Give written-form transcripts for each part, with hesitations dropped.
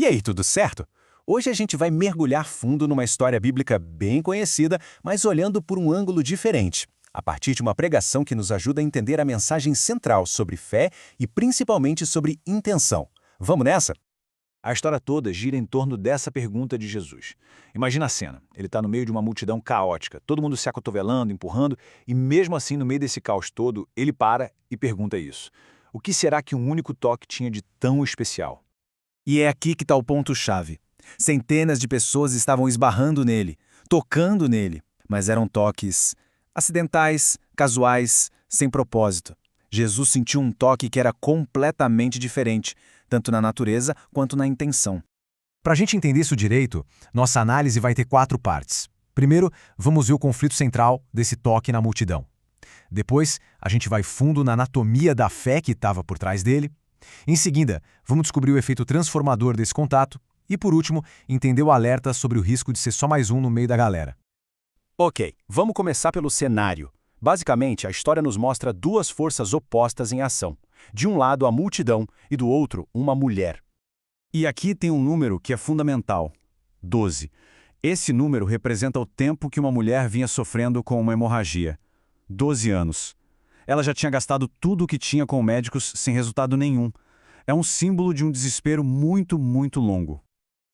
E aí, tudo certo? Hoje a gente vai mergulhar fundo numa história bíblica bem conhecida, mas olhando por um ângulo diferente, a partir de uma pregação que nos ajuda a entender a mensagem central sobre fé e principalmente sobre intenção. Vamos nessa? A história toda gira em torno dessa pergunta de Jesus. Imagina a cena. Ele está no meio de uma multidão caótica, todo mundo se acotovelando, empurrando, e mesmo assim, no meio desse caos todo, ele para e pergunta isso. O que será que um único toque tinha de tão especial? E é aqui que está o ponto-chave. Centenas de pessoas estavam esbarrando nele, tocando nele, mas eram toques acidentais, casuais, sem propósito. Jesus sentiu um toque que era completamente diferente, tanto na natureza quanto na intenção. Para a gente entender isso direito, nossa análise vai ter 4 partes. Primeiro, vamos ver o conflito central desse toque na multidão. Depois, a gente vai fundo na anatomia da fé que estava por trás dele. Em seguida, vamos descobrir o efeito transformador desse contato. E, por último, entender o alerta sobre o risco de ser só mais um no meio da galera. Ok, vamos começar pelo cenário. Basicamente, a história nos mostra duas forças opostas em ação. De um lado, a multidão e do outro, uma mulher. E aqui tem um número que é fundamental: 12. Esse número representa o tempo que uma mulher vinha sofrendo com uma hemorragia. 12 anos. Ela já tinha gastado tudo o que tinha com médicos sem resultado nenhum. É um símbolo de um desespero muito, muito longo.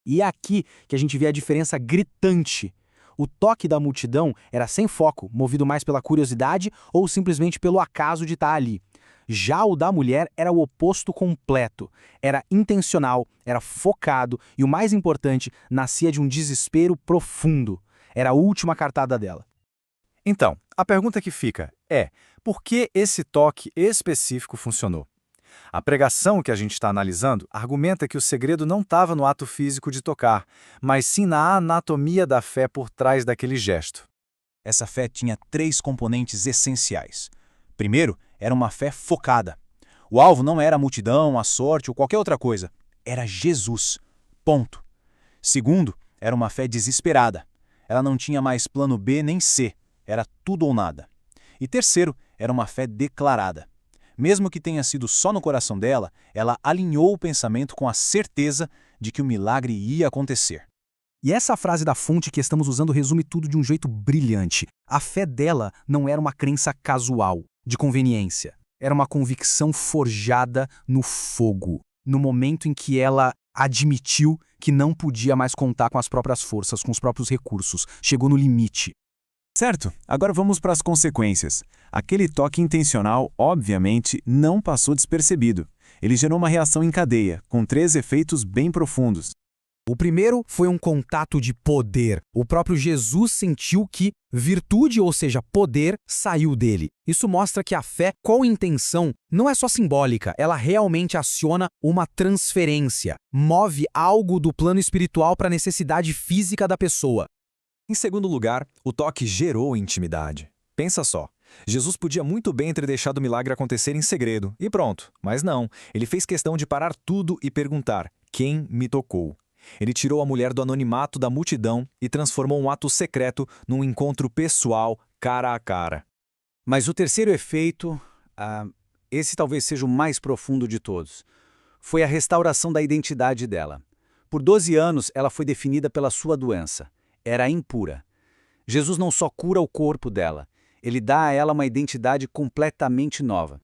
E é aqui que a gente vê a diferença gritante. O toque da multidão era sem foco, movido mais pela curiosidade ou simplesmente pelo acaso de estar ali. Já o da mulher era o oposto completo. Era intencional, era focado e, o mais importante, nascia de um desespero profundo. Era a última cartada dela. Então, a pergunta que fica é: por que esse toque específico funcionou? A pregação que a gente está analisando argumenta que o segredo não estava no ato físico de tocar, mas sim na anatomia da fé por trás daquele gesto. Essa fé tinha 3 componentes essenciais. Primeiro, era uma fé focada. O alvo não era a multidão, a sorte ou qualquer outra coisa. Era Jesus. Ponto. Segundo, era uma fé desesperada. Ela não tinha mais plano B nem C. Era tudo ou nada. E terceiro, era uma fé declarada. Mesmo que tenha sido só no coração dela, ela alinhou o pensamento com a certeza de que o milagre ia acontecer. E essa frase da fonte que estamos usando resume tudo de um jeito brilhante. A fé dela não era uma crença casual, de conveniência. Era uma convicção forjada no fogo, no momento em que ela admitiu que não podia mais contar com as próprias forças, com os próprios recursos. Chegou no limite. Certo, agora vamos para as consequências. Aquele toque intencional, obviamente, não passou despercebido. Ele gerou uma reação em cadeia, com 3 efeitos bem profundos. O primeiro foi um contato de poder. O próprio Jesus sentiu que virtude, ou seja, poder, saiu dele. Isso mostra que a fé com intenção não é só simbólica, ela realmente aciona uma transferência, move algo do plano espiritual para a necessidade física da pessoa. Em segundo lugar, o toque gerou intimidade. Pensa só, Jesus podia muito bem ter deixado o milagre acontecer em segredo, e pronto. Mas não, ele fez questão de parar tudo e perguntar: quem me tocou? Ele tirou a mulher do anonimato da multidão e transformou um ato secreto num encontro pessoal, cara a cara. Mas o terceiro efeito, esse talvez seja o mais profundo de todos, foi a restauração da identidade dela. Por 12 anos, ela foi definida pela sua doença. Era impura. Jesus não só cura o corpo dela, ele dá a ela uma identidade completamente nova.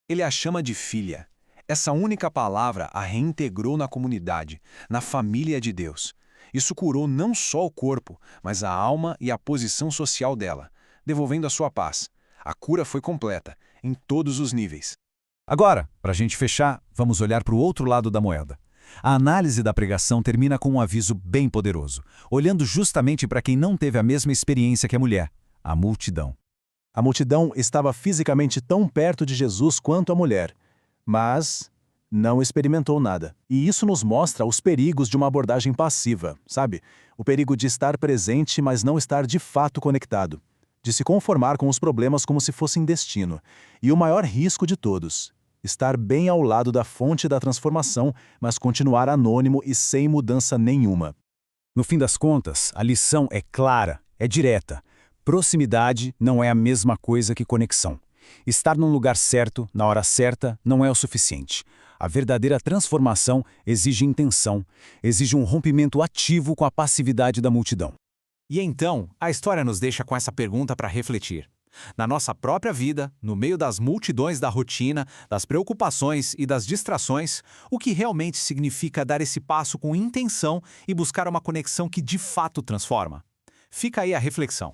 Ele a chama de filha. Essa única palavra a reintegrou na comunidade, na família de Deus. Isso curou não só o corpo, mas a alma e a posição social dela, devolvendo a sua paz. A cura foi completa, em todos os níveis. Agora, para a gente fechar, vamos olhar para o outro lado da moeda. A análise da pregação termina com um aviso bem poderoso, olhando justamente para quem não teve a mesma experiência que a mulher, a multidão. A multidão estava fisicamente tão perto de Jesus quanto a mulher, mas não experimentou nada. E isso nos mostra os perigos de uma abordagem passiva, sabe? O perigo de estar presente, mas não estar de fato conectado, de se conformar com os problemas como se fossem destino. E o maior risco de todos: estar bem ao lado da fonte da transformação, mas continuar anônimo e sem mudança nenhuma. No fim das contas, a lição é clara, é direta. Proximidade não é a mesma coisa que conexão. Estar no lugar certo, na hora certa, não é o suficiente. A verdadeira transformação exige intenção, exige um rompimento ativo com a passividade da multidão. E então, a história nos deixa com essa pergunta para refletir. Na nossa própria vida, no meio das multidões da rotina, das preocupações e das distrações, o que realmente significa dar esse passo com intenção e buscar uma conexão que de fato transforma? Fica aí a reflexão.